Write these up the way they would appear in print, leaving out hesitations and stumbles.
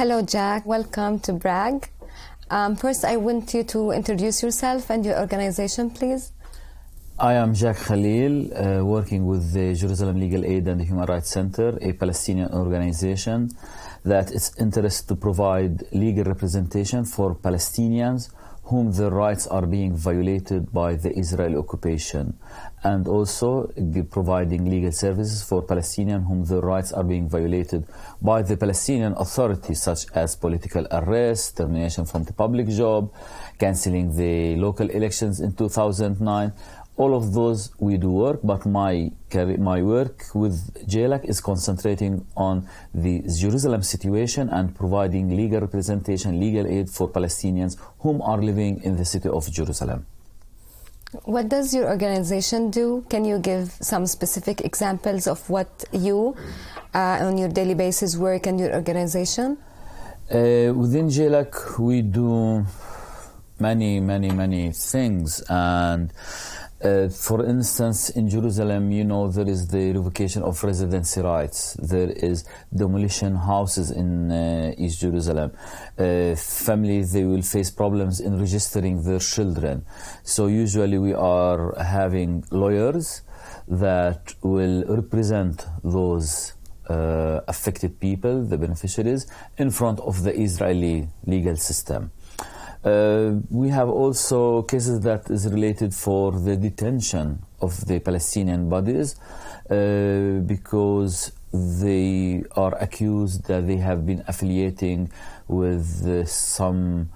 Hello, Jack. Welcome to Bragg. First, I want you to introduce yourself and your organization, please. I am Jacka Khalila, working with the Jerusalem Legal Aid and the Human Rights Center, a Palestinian organization that its interest to provide legal representation for Palestinians whom their rights are being violated by the Israeli occupation, and also providing legal services for Palestinians whom their rights are being violated by the Palestinian authorities, such as political arrest, termination from the public job, cancelling the local elections in 2009. All of those we do work, but my work with JLAC is concentrating on the Jerusalem situation and providing legal representation, legal aid for Palestinians whom are living in the city of Jerusalem. What does your organization do? Can you give some specific examples of what you, on your daily basis, work and your organization? Within JLAC, we do many things, and for instance, in Jerusalem, you know, there is the revocation of residency rights. There is demolition houses in East Jerusalem. Families, they will face problems in registering their children. So usually we are having lawyers that will represent those affected people, the beneficiaries, in front of the Israeli legal system. We have also cases that is related for the detention of the Palestinian bodies because they are accused that they have been affiliating with some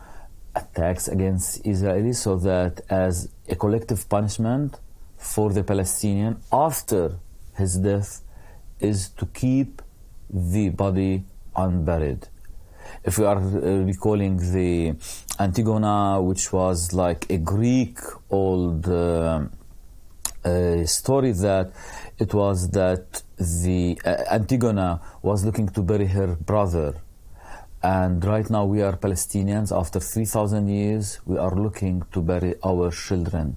attacks against Israelis, so that as a collective punishment for the Palestinian after his death is to keep the body unburied. If we are recalling the Antigona, which was like a Greek old story, that it was that the Antigona was looking to bury her brother. And right now we are Palestinians, after 3,000 years, we are looking to bury our children.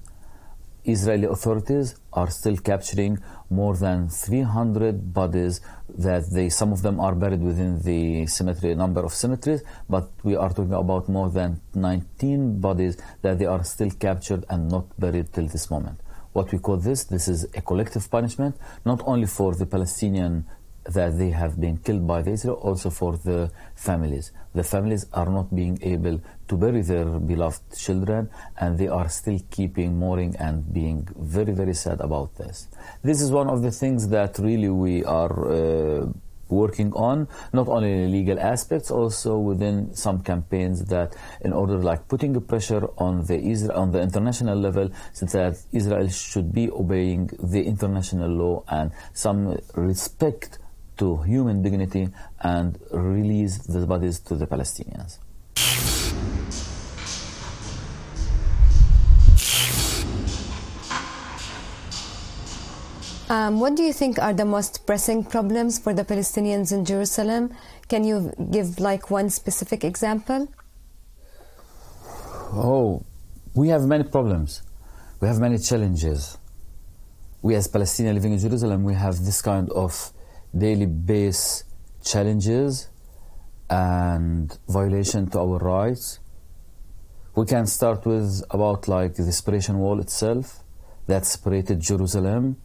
Israeli authorities are still capturing more than 300 bodies that some of them are buried within the cemetery, number of cemeteries, but we are talking about more than 19 bodies that they are still captured and not buried till this moment. What we call this is a collective punishment, not only for the Palestinian that they have been killed by the Israel, also for the families. The families are not being able to bury their beloved children, and they are still mourning and being very sad about this. This is one of the things that really we are working on, not only legal aspects, also within some campaigns that in order like putting a pressure on the international level, since that Israel should be obeying the international law and some respect to human dignity and release the bodies to the Palestinians. What do you think are the most pressing problems for the Palestinians in Jerusalem? Can you give like one specific example? Oh, we have many problems. We have many challenges. We as Palestinians living in Jerusalem, we have this kind of daily base challenges and violation to our rights. We can start with about like the separation wall itself that separated Jerusalem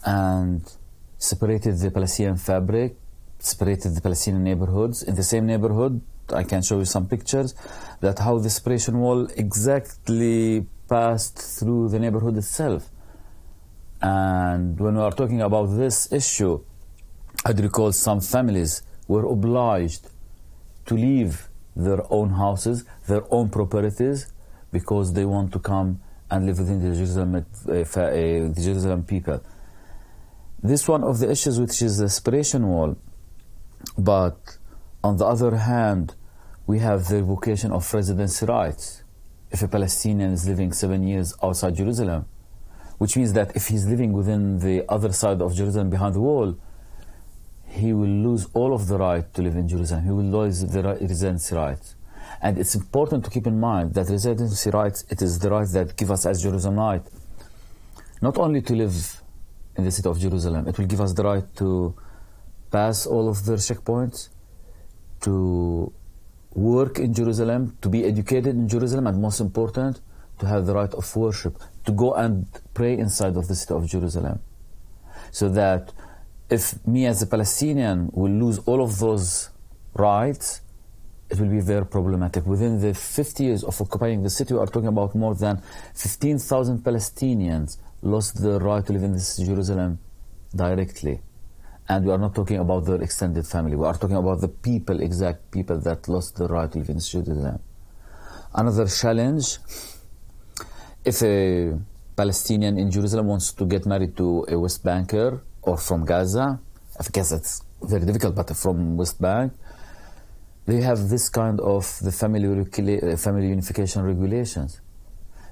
and separated the Palestinian fabric, separated the Palestinian neighborhoods. In the same neighborhood, I can show you some pictures that how the separation wall exactly passed through the neighborhood itself. And when we are talking about this issue, I'd recall some families were obliged to leave their own houses, their own properties, because they want to come and live within the Jerusalem people. This one of the issues, which is the separation wall, but on the other hand, we have the revocation of residency rights. If a Palestinian is living 7 years outside Jerusalem, which means that if he's living within the other side of Jerusalem behind the wall, he will lose all of the right to live in Jerusalem. He will lose the residency rights. And it's important to keep in mind that residency rights, it is the right that give us as Jerusalemite not only to live in the city of Jerusalem, it will give us the right to pass all of their checkpoints, to work in Jerusalem, to be educated in Jerusalem, and most important, to have the right of worship, to go and pray inside of the city of Jerusalem. So that if me as a Palestinian will lose all of those rights, it will be very problematic. Within the 50 years of occupying the city, we are talking about more than 15,000 Palestinians lost the right to live in this Jerusalem directly. And we are not talking about their extended family. We are talking about the people, exact people that lost the right to live in this Jerusalem. Another challenge, if a Palestinian in Jerusalem wants to get married to a West Banker or from Gaza, I guess it's very difficult, but from West Bank, they have this kind of the family unification regulations.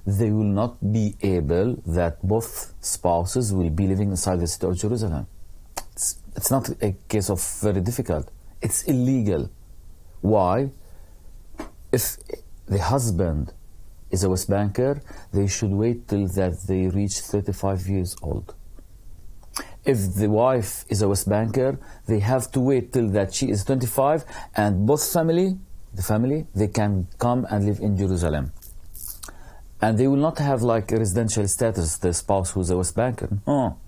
They will not be able that both spouses will be living inside the city of Jerusalem. It's not a case of very difficult. It's illegal. Why? If the husband is a West Banker, they should wait till that they reach 35 years old. If the wife is a West Banker, they have to wait till that she is 25, and both the family, they can come and live in Jerusalem. And they will not have like a residential status, the spouse who's a West Banker. No.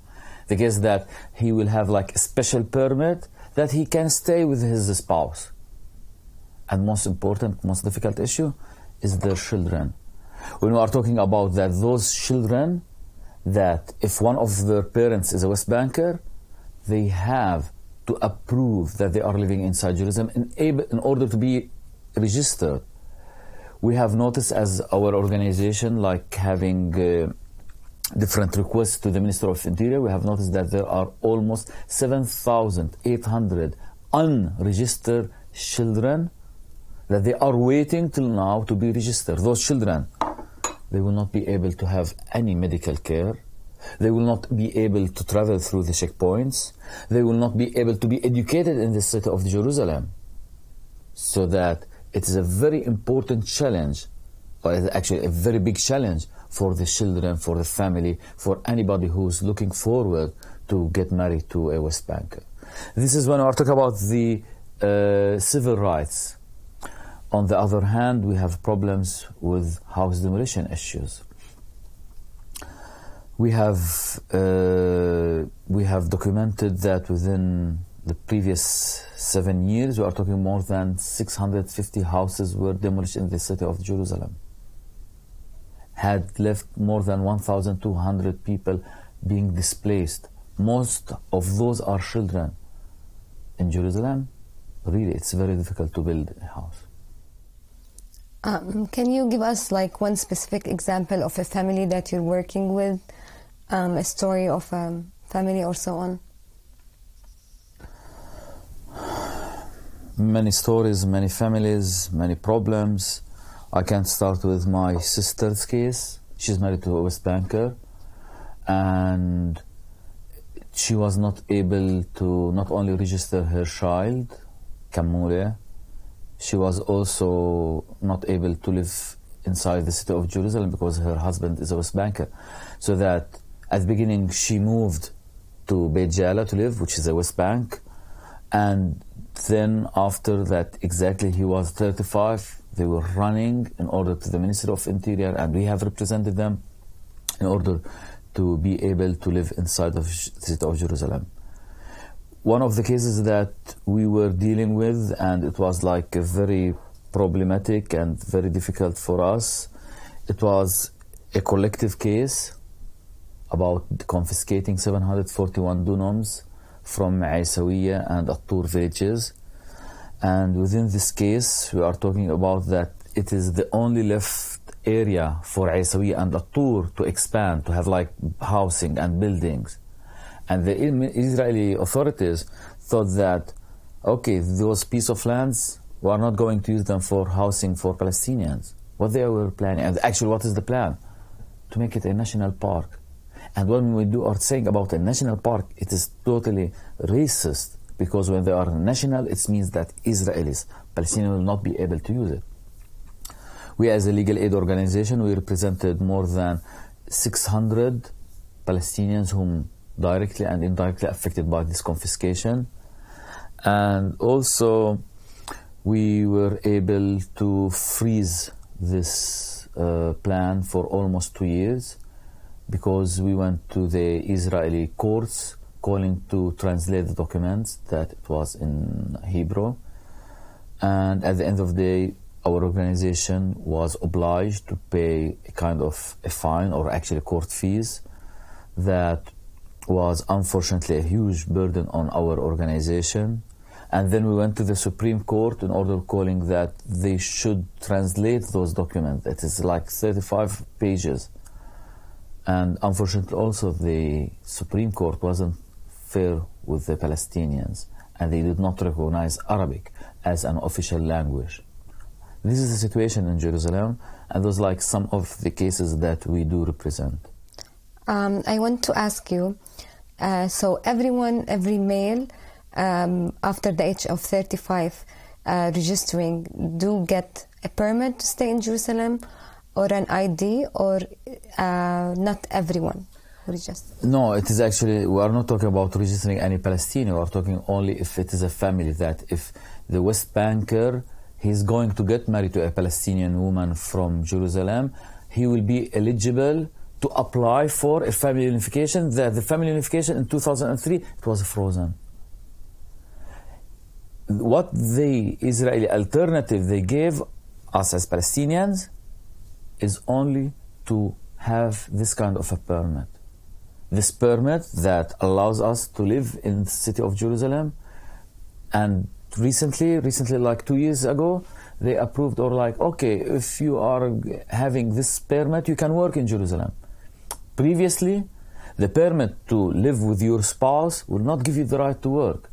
The case that he will have like a special permit that he can stay with his spouse. And most important, most difficult issue is their children. When we are talking about that, those children, that if one of their parents is a West Banker, they have to approve that they are living inside Jerusalem in order to be registered. We have noticed as our organization, like having different requests to the Minister of Interior, we have noticed that there are almost 7,800 unregistered children that they are waiting till now to be registered. Those children, they will not be able to have any medical care. They will not be able to travel through the checkpoints. They will not be able to be educated in the city of Jerusalem. So that it is a very important challenge, or actually a very big challenge for the children, for the family, for anybody who's looking forward to get married to a West Banker. This is when we are talking about the civil rights. On the other hand, we have problems with house demolition issues. We have documented that within the previous 7 years, we are talking more than 650 houses were demolished in the city of Jerusalem. Had left more than 1,200 people being displaced. Most of those are children. In Jerusalem, really, it's very difficult to build a house. Can you give us like one specific example of a family that you're working with, a story of a family or so on? Many stories, many families, many problems. I can start with my sister's case. She's married to a West Banker, and she was not able to not only register her child, Kamule, she was also not able to live inside the city of Jerusalem because her husband is a West Banker. So that at the beginning she moved to Beit Jala to live, which is a West Bank, and then after that, exactly, he was 35. They were running in order to the Ministry of Interior, and we have represented them in order to be able to live inside of the city of Jerusalem. One of the cases that we were dealing with, and it was like a very problematic and very difficult for us, it was a collective case about confiscating 741 dunums from Aisawiya and Attur villages. And within this case, we are talking about that it is the only left area for Aisawiya and Attur to expand, to have like housing and buildings. And the Israeli authorities thought that, okay, those piece of lands, we are not going to use them for housing for Palestinians. What they were planning, and actually what is the plan? To make it a national park. And when we are saying about a national park, it is totally racist, because when they are national, it means that Israelis, Palestinians, will not be able to use it. We as a legal aid organization, we represented more than 600 Palestinians whom directly and indirectly affected by this confiscation. And also we were able to freeze this plan for almost 2 years because we went to the Israeli courts calling to translate the documents that it was in Hebrew. And at the end of the day, our organization was obliged to pay a kind of a fine, or actually court fees, that was unfortunately a huge burden on our organization. And then we went to the Supreme Court in order calling that they should translate those documents. It is like 35 pages. And unfortunately also the Supreme Court wasn't fair with the Palestinians, and they did not recognize Arabic as an official language. This is the situation in Jerusalem, and those like some of the cases that we do represent. I want to ask you, so every male after the age of 35 registering do get a permit to stay in Jerusalem or an ID, or not everyone who registers? No, it is actually, we are not talking about registering any Palestinian. We are talking only if it is a family, that if the West Banker, he's going to get married to a Palestinian woman from Jerusalem, he will be eligible to apply for a family unification. That the family unification in 2003, it was frozen. What the Israeli alternative they gave us as Palestinians is only to have this kind of a permit. This permit that allows us to live in the city of Jerusalem. And recently like 2 years ago, they approved, or like, okay, if you are having this permit, you can work in Jerusalem. Previously, the permit to live with your spouse will not give you the right to work,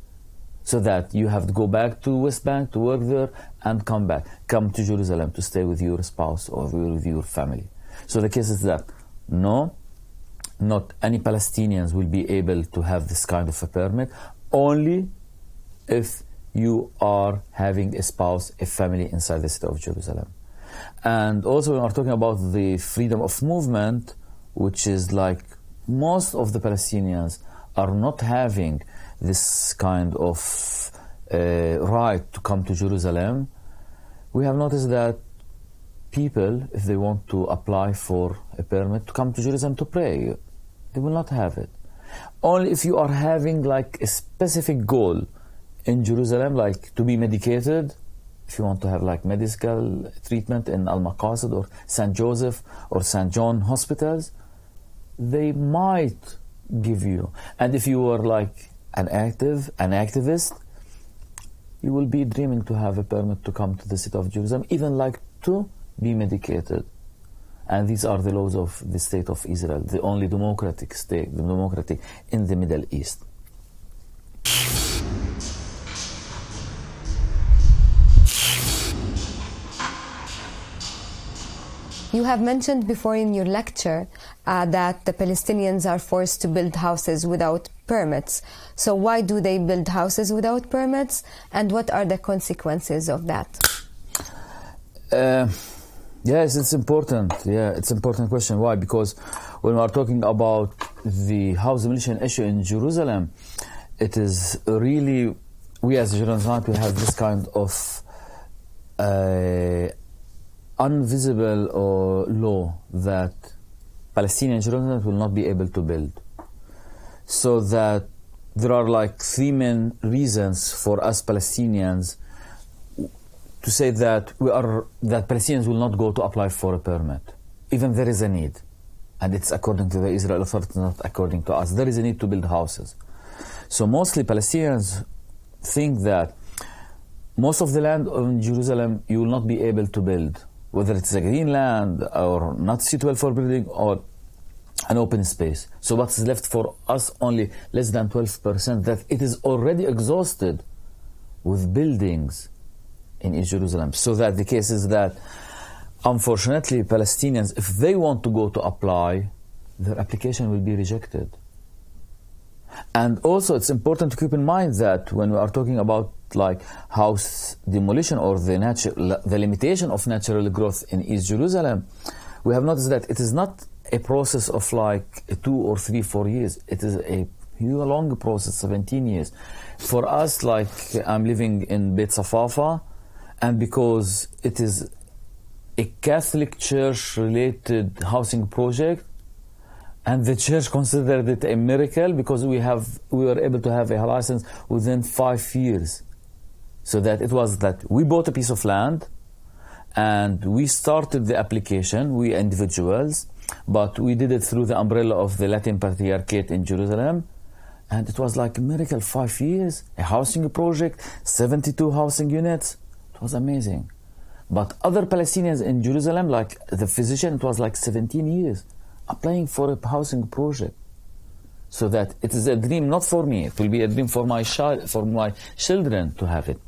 so that you have to go back to West Bank to work there and come to Jerusalem to stay with your spouse or with your family. So the case is that no, not any Palestinians will be able to have this kind of a permit, only if you are having a spouse, a family inside the city of Jerusalem. And also we are talking about the freedom of movement, which is like most of the Palestinians are not having this kind of right to come to Jerusalem. We have noticed that people, if they want to apply for a permit to come to Jerusalem to pray, they will not have it. Only if you are having like a specific goal in Jerusalem, like to be medicated, if you want to have like medical treatment in Al-Maqasid or St. Joseph or St. John hospitals, they might give you. And if you are like an activist, you will be dreaming to have a permit to come to the city of Jerusalem, even like to be medicated. And these are the laws of the state of Israel, the only democratic state, the democratic in the Middle East. You have mentioned before in your lecture that the Palestinians are forced to build houses without permits. So why do they build houses without permits, and what are the consequences of that? Yes, it's important. Yeah, it's an important question. Why? Because when we are talking about the house demolition issue in Jerusalem, it is really, we as Jerusalem, we have this kind of invisible law that Palestinian Jerusalem will not be able to build. So that there are like three main reasons for us Palestinians to say that that Palestinians will not go to apply for a permit, even there is a need, and it's according to the Israel authorities, not according to us. There is a need to build houses. So mostly Palestinians think that most of the land in Jerusalem you will not be able to build, whether it's a green land or not suitable for building or an open space. So what's left for us, only less than 12%, that it is already exhausted with buildings in East Jerusalem. So that the case is that, unfortunately, Palestinians, if they want to go to apply, their application will be rejected. And also it's important to keep in mind that when we are talking about like house demolition or the limitation of natural growth in East Jerusalem, we have noticed that it is not a process of like 2 or 3, 4 years. It is a long process, 17 years. For us, like I'm living in Beit Safafa, and because it is a Catholic Church-related housing project, and the church considered it a miracle because we were able to have a license within 5 years. So that it was that we bought a piece of land, and we started the application, we individuals, but we did it through the umbrella of the Latin Patriarchate in Jerusalem, and it was like a miracle. 5 years, a housing project, 72 housing units. It was amazing. But other Palestinians in Jerusalem, like the physician, it was like 17 years applying for a housing project. So that it is a dream not for me, it will be a dream for my children to have it.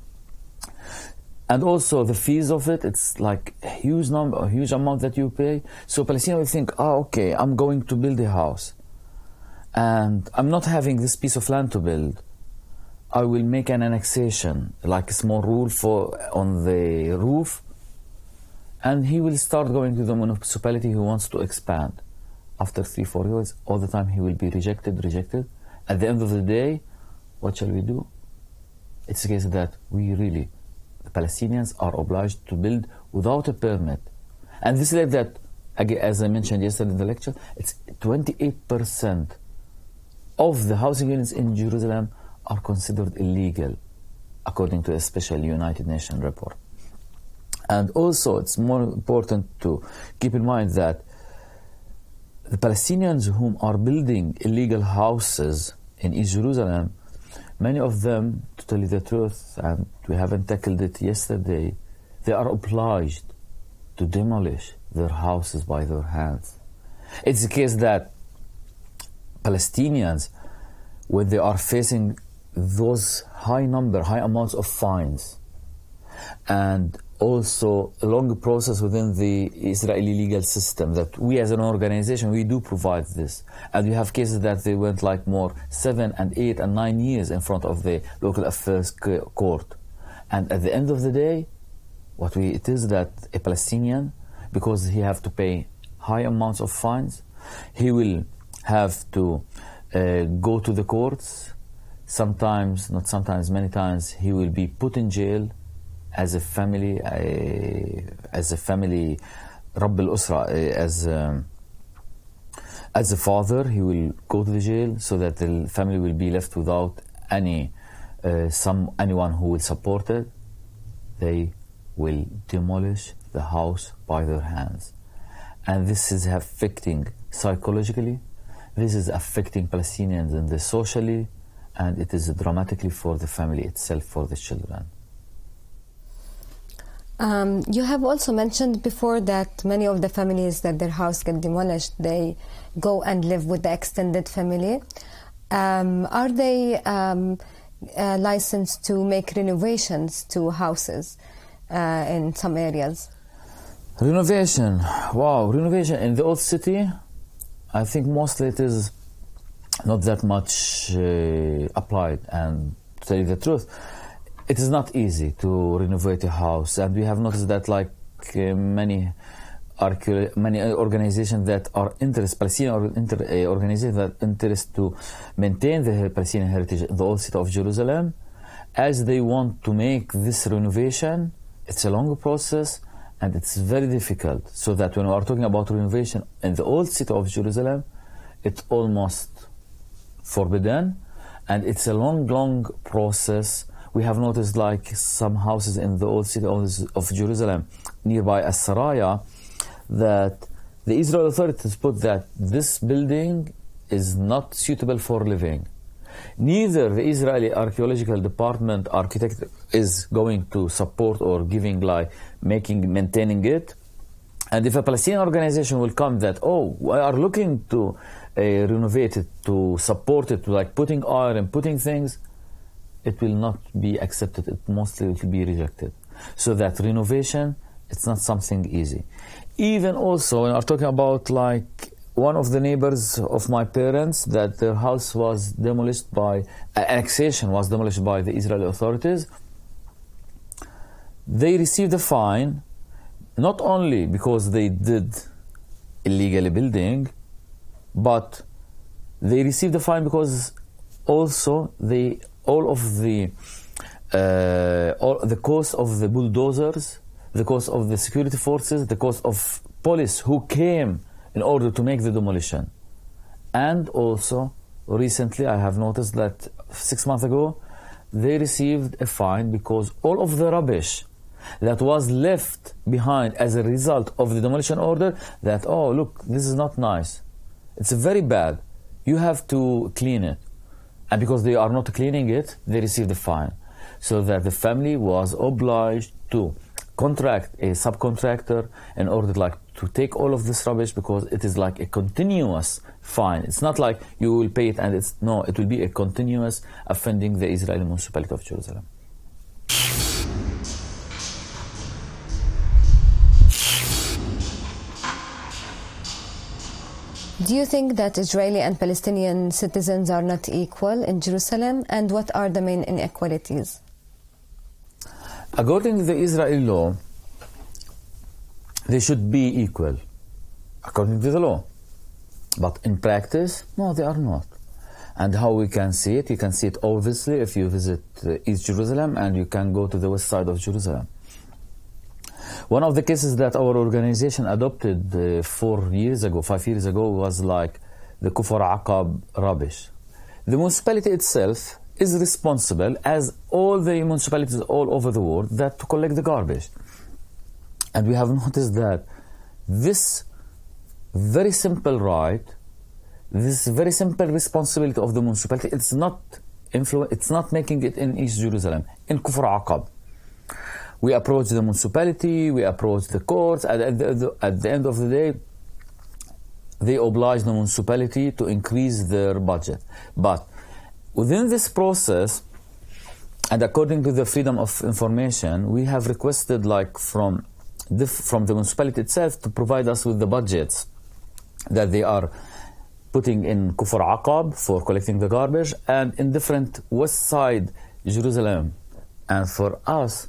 And also the fees of it, it's like a huge amount that you pay. So Palestinians will think, oh, okay, I'm going to build a house, and I'm not having this piece of land to build. I will make an annexation, like a small roof on the roof, and he will start going to the municipality who wants to expand. After 3-4 years, all the time he will be rejected. At the end of the day, what shall we do? It's a case that the Palestinians are obliged to build without a permit. And this led that, as I mentioned yesterday in the lecture, it's 28% of the housing units in Jerusalem are considered illegal, according to a special United Nations report. And also, it's more important to keep in mind that the Palestinians whom are building illegal houses in East Jerusalem, many of them, to tell you the truth, and we haven't tackled it yesterday, they are obliged to demolish their houses by their hands. It's the case that Palestinians, when they are facing those high amounts of fines, and also a long process within the Israeli legal system, that we as an organization, we do provide this. And we have cases that they went like more 7 and 8 and 9 years in front of the local affairs court. And at the end of the day, it is that a Palestinian, because he have to pay high amounts of fines, he will have to go to the courts. Sometimes, not sometimes, many times, he will be put in jail as a family, Rabb al-Usra, as a father. He will go to the jail so that the family will be left without anyone who will support it. They will demolish the house by their hands. And this is affecting psychologically, this is affecting Palestinians in the socially, and it is dramatically for the family itself, for the children. You have also mentioned before that many of the families that their house get demolished, they go and live with the extended family. Are they licensed to make renovations to houses in some areas? Renovation, wow, renovation in the old city, I think mostly it is not that much applied. And to tell you the truth, it is not easy to renovate a house, and we have noticed that like many organizations that are interested, Palestinian organizations that interest to maintain the Palestinian heritage in the old city of Jerusalem, as they want to make this renovation, it's a long process and it's very difficult. So that when we are talking about renovation in the old city of Jerusalem, it's almost forbidden, and it's a long process. We have noticed like some houses in the old city of Jerusalem, nearby As-Saraya, that the Israeli authorities put that this building is not suitable for living. Neither the Israeli Archaeological Department architect is going to support or maintaining it. And if a Palestinian organization will come that, we are looking to renovate it, to support it, to like putting iron, putting things, it will not be accepted. It mostly will be rejected. So that renovation, it's not something easy. Even also, when I'm talking about like one of the neighbors of my parents, that their house was demolished by, annexation was demolished by the Israeli authorities, they received a fine, not only because they did illegally building, but they received a fine because also all of the or the cost of the bulldozers, the cost of the security forces, the cost of police who came in order to make the demolition. And also, recently I have noticed that 6 months ago, they received a fine because all of the rubbish that was left behind as a result of the demolition order, that, oh, look, this is not nice. It's very bad. You have to clean it. And because they are not cleaning it, they received a fine. So that the family was obliged to contract a subcontractor in order to take all of this rubbish, because it is like a continuous fine. It's not like you will pay it and it will be a continuous offending the Israeli municipality of Jerusalem. Do you think that Israeli and Palestinian citizens are not equal in Jerusalem? And what are the main inequalities? According to the Israeli law, they should be equal, according to the law. But in practice, no, they are not. And how we can see it? You can see it obviously if you visit East Jerusalem and you can go to the west side of Jerusalem. One of the cases that our organization adopted 5 years ago, was like the Kufar Aqab rubbish. The municipality itself is responsible, as all the municipalities all over the world, to collect the garbage. And we have noticed that this very simple right, this very simple responsibility of the municipality, it's not making it in East Jerusalem, in Kufar Aqab. We approach the municipality, we approach the courts, and at the end of the day, they oblige the municipality to increase their budget. But within this process, and according to the freedom of information, we have requested from the municipality itself to provide us with the budgets that they are putting in Kufar Aqab for collecting the garbage, and in different west side Jerusalem. And for us,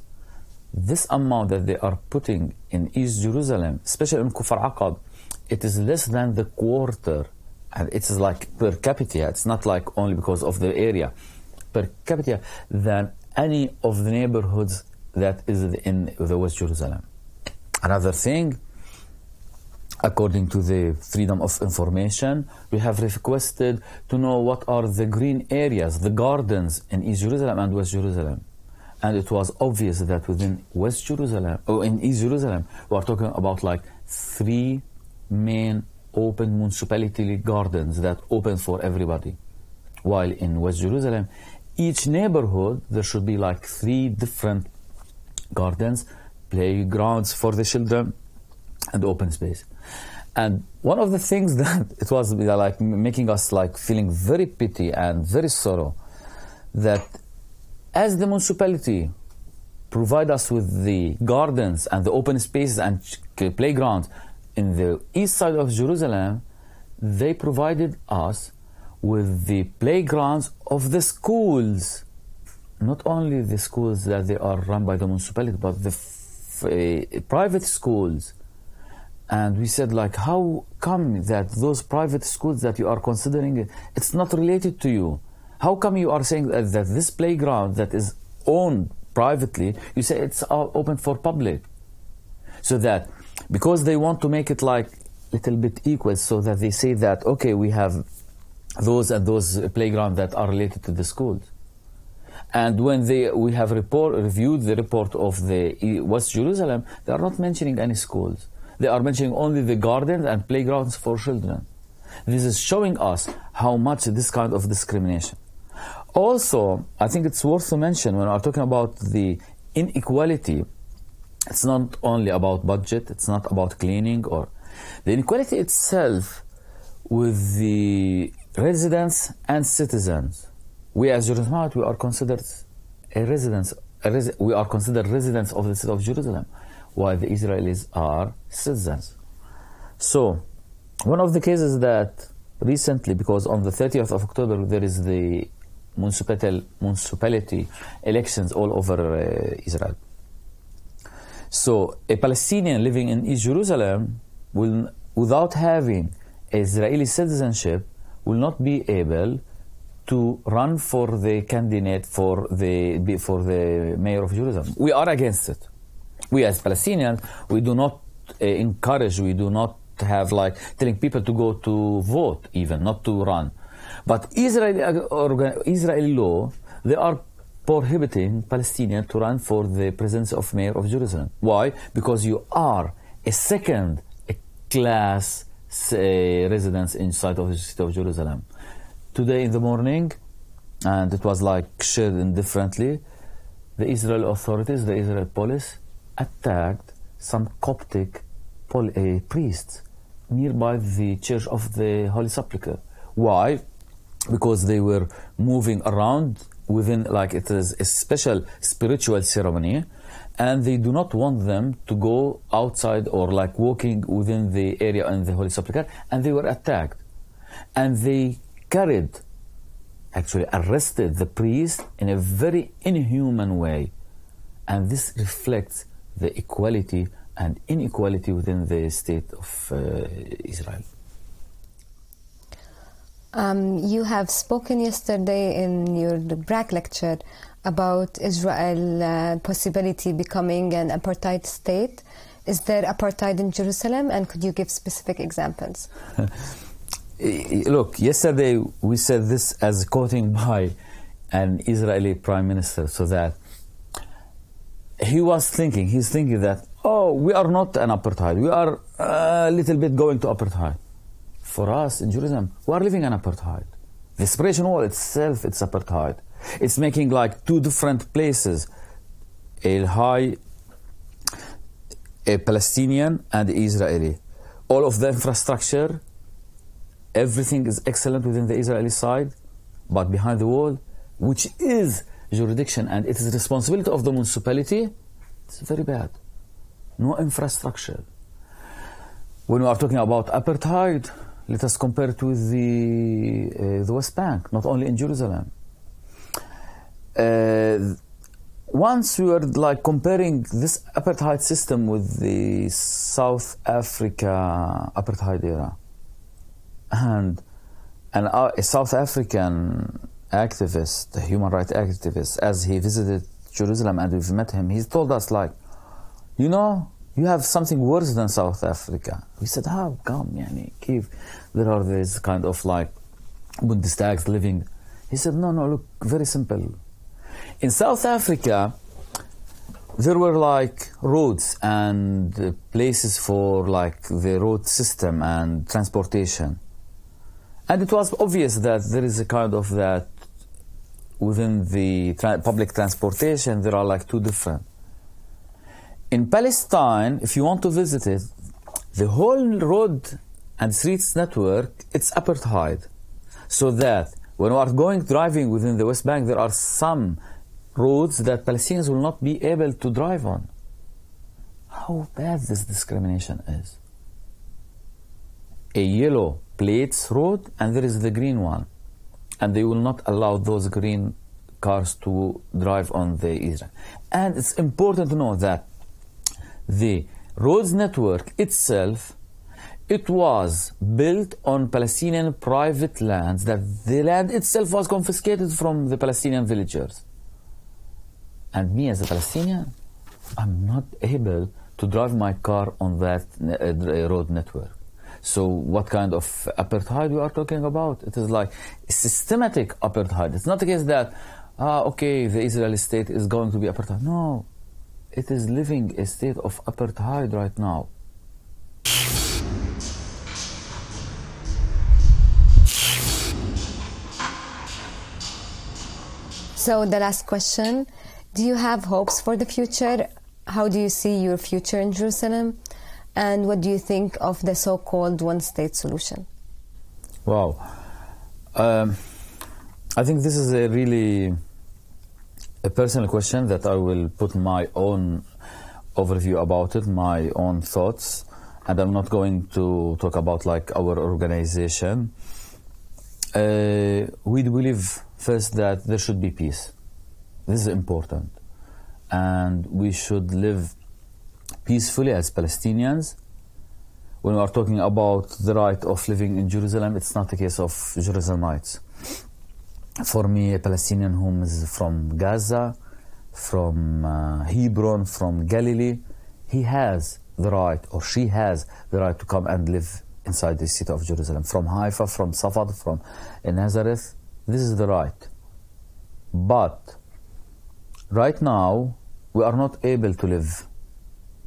this amount that they are putting in East Jerusalem, especially in Kufar Aqab, it is less than the quarter, and it's like per capita. It's not like only because of the area, per capita, than any of the neighborhoods that is in the West Jerusalem. Another thing, according to the freedom of information, we have requested to know what are the green areas, the gardens in East Jerusalem and West Jerusalem. And it was obvious that within West Jerusalem, or in East Jerusalem, we are talking about 3 main open municipality gardens that open for everybody. While in West Jerusalem, each neighborhood, there should be 3 different gardens, playgrounds for the children, and open space. And one of the things that it was making us feeling very pity and very sorrow, that as the municipality provide us with the gardens and the open spaces and playgrounds in the east side of Jerusalem, they provided us with the playgrounds of the schools. Not only the schools that they are run by the municipality, but the private schools. And we said, how come that those private schools that you are considering, it's not related to you? How come you are saying that this playground that is owned privately, you say it's open for public? So that, because they want to make it little bit equal, so that they say that, okay, we have those and those playgrounds that are related to the schools. And when we have reviewed the report of the West Jerusalem, they are not mentioning any schools. They are mentioning only the gardens and playgrounds for children. This is showing us how much this kind of discrimination. Also, I think it's worth to mention when we are talking about the inequality, it's not only about budget, it's not about cleaning, or the inequality itself with the residents and citizens. We as Jerusalem, we are considered residents of the city of Jerusalem, while the Israelis are citizens. So, one of the cases that recently, because on the 30th of October there is the municipality elections all over Israel. So a Palestinian living in East Jerusalem without having Israeli citizenship, will not be able to run for the candidate for the mayor of Jerusalem. We are against it. We as Palestinians, we do not encourage, we do not have like telling people to go to vote even, not to run. But Israeli law, they are prohibiting Palestinians to run for the presidency of mayor of Jerusalem. Why? Because you are a second class residence inside of the city of Jerusalem. Today in the morning, and it was like shared indifferently, the Israeli authorities, the Israeli police, attacked some Coptic priests nearby the Church of the Holy Sepulchre. Why? Because they were moving around within, like it is a special spiritual ceremony, and they do not want them to go outside or like walking within the area in the Holy Sepulchre, and they were attacked. And they actually arrested the priest in a very inhuman way. And this reflects the equality and inequality within the state of Israel. You have spoken yesterday in your BRAC lecture about Israel possibility becoming an apartheid state. Is there apartheid in Jerusalem, and could you give specific examples? Look, yesterday we said this as quoting by an Israeli prime minister, so that he's thinking that, oh, we are not an apartheid, we are a little bit going to apartheid. For us in Jerusalem, we are living in apartheid. The separation wall itself, it's apartheid. It's making like two different places, a Palestinian and Israeli. All of the infrastructure, everything is excellent within the Israeli side, but behind the wall, which is jurisdiction and it is responsibility of the municipality, it's very bad. No infrastructure. When we are talking about apartheid, let us compare it with the West Bank, not only in Jerusalem. Once we were like comparing this apartheid system with the South Africa apartheid era, and a South African activist, a human rights activist, as he visited Jerusalem and we've met him, he told us like, you know, you have something worse than South Africa. We said, how come? Yani, there are these kind of like Bundestags living. He said, no, look, very simple. In South Africa, there were like roads and places for like the road system and transportation. And it was obvious that there is a kind of that within the public transportation, there are like two different. In Palestine, if you want to visit it, the whole road and streets network, it's apartheid. So that when we are driving within the West Bank, there are some roads that Palestinians will not be able to drive on. How bad this discrimination is. A yellow plates road and there is the green one. And they will not allow those green cars to drive on the Israel. And it's important to know that the roads network itself, it was built on Palestinian private lands, that the land itself was confiscated from the Palestinian villagers. And me as a Palestinian, I'm not able to drive my car on that road network. So what kind of apartheid we are talking about? It is like systematic apartheid. It's not the case that, okay, the Israeli state is going to be apartheid. No, it is living a state of apartheid right now. So the last question, do you have hopes for the future? How do you see your future in Jerusalem? And what do you think of the so-called one-state solution? Wow. I think this is a really a personal question that I will put my own overview about it, my own thoughts, and I'm not going to talk about like our organization. We believe first that there should be peace. This is important. And we should live peacefully as Palestinians. When we are talking about the right of living in Jerusalem, it's not a case of Jerusalemites. For me, a Palestinian who is from Gaza, from Hebron, from Galilee, he has the right, or she has the right to come and live inside the city of Jerusalem. From Haifa, from Safad, from Nazareth, this is the right. But right now, we are not able to live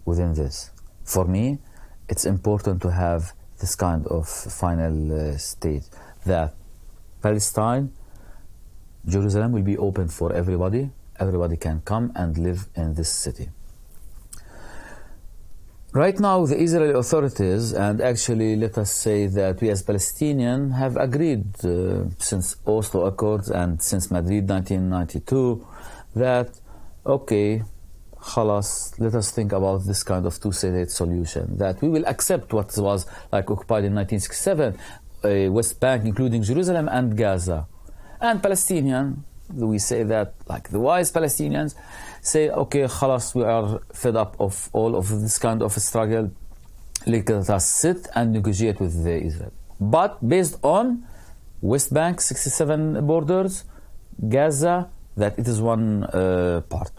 within this. For me, it's important to have this kind of final state, that Palestine, Jerusalem will be open for everybody. Everybody can come and live in this city. Right now, the Israeli authorities, and actually let us say that we as Palestinians have agreed since Oslo Accords and since Madrid 1992 that, okay, khalas, let us think about this kind of two-state solution, that we will accept what was like occupied in 1967, West Bank, including Jerusalem and Gaza. And Palestinian, we say that, like the wise Palestinians, say, okay, khalas, we are fed up of all of this kind of struggle. Let us sit and negotiate with Israel. But based on West Bank, 67 borders, Gaza, that it is one part.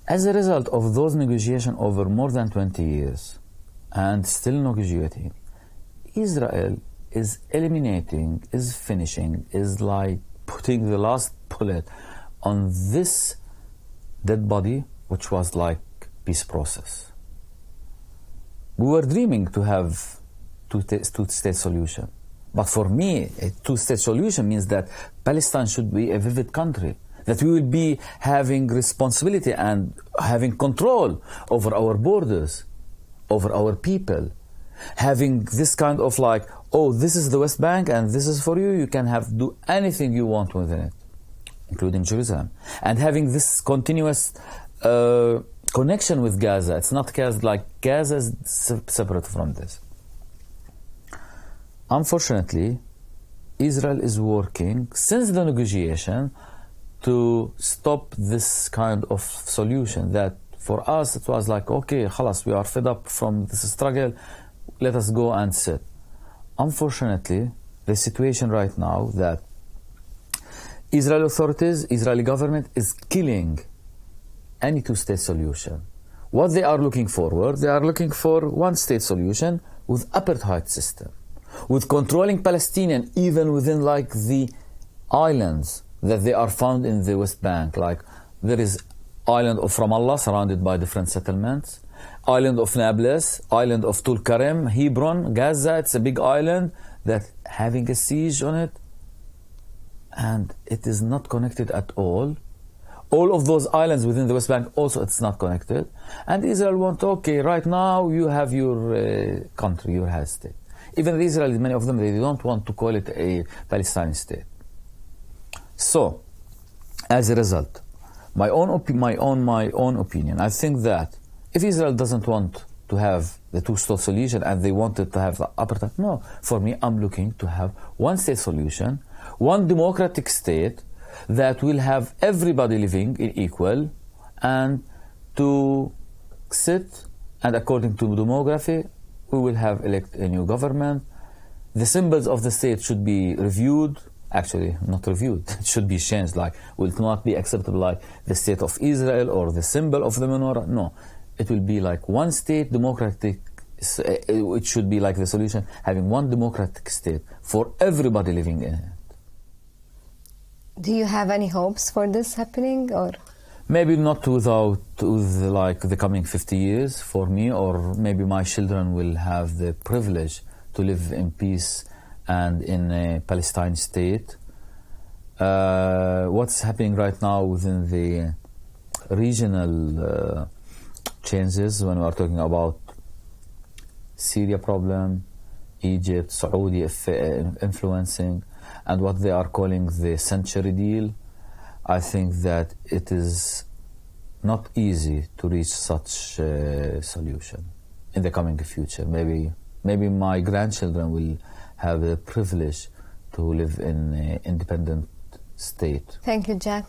As a result of those negotiations over more than 20 years, and still negotiating, Israel is eliminating, is finishing, is like putting the last bullet on this dead body, which was like peace process. We were dreaming to have two-state solution. But for me, a two-state solution means that Palestine should be a vivid country, that we will be having responsibility and having control over our borders, over our people, having this kind of like, oh, this is the West Bank and this is for you, you can do anything you want within it, including Jerusalem. And having this continuous connection with Gaza. It's not like Gaza is separate from this. Unfortunately, Israel is working since the negotiation to stop this kind of solution, that for us it was like, okay, khalas, we are fed up from this struggle, let us go and sit. Unfortunately, the situation right now that Israeli authorities, Israeli government is killing any two-state solution. What they are looking forward, they are looking for one-state solution with apartheid system, with controlling Palestinian even within like the islands that they are found in the West Bank. Like there is island of Ramallah surrounded by different settlements, island of Nablus, island of Tulkarem, Hebron, Gaza, it's a big island that having a siege on it, and it is not connected at all. All of those islands within the West Bank also it's not connected. And Israel want, okay, right now you have your country, your house state. Even the Israelis, many of them, they don't want to call it a Palestinian state. So, as a result, my own opinion, I think that if Israel doesn't want to have the two-state solution and they wanted to have the apartheid, no. For me, I'm looking to have one-state solution, one democratic state that will have everybody living in equal, and to sit, and according to demography, we will have elect a new government. The symbols of the state should be reviewed. Actually, not reviewed. It should be changed. Like, will not be acceptable like the state of Israel or the symbol of the menorah. No, it will be like one state, democratic. It should be like the solution, having one democratic state for everybody living in it. Do you have any hopes for this happening, or? Maybe not with like the coming 50 years for me, or maybe my children will have the privilege to live in peace and in a Palestine state. What's happening right now within the regional changes, when we are talking about Syria problem, Egypt, Saudi influencing, and what they are calling the century deal, I think that it is not easy to reach such a solution in the coming future. Maybe my grandchildren will have the privilege to live in an independent state. Thank you, Jack.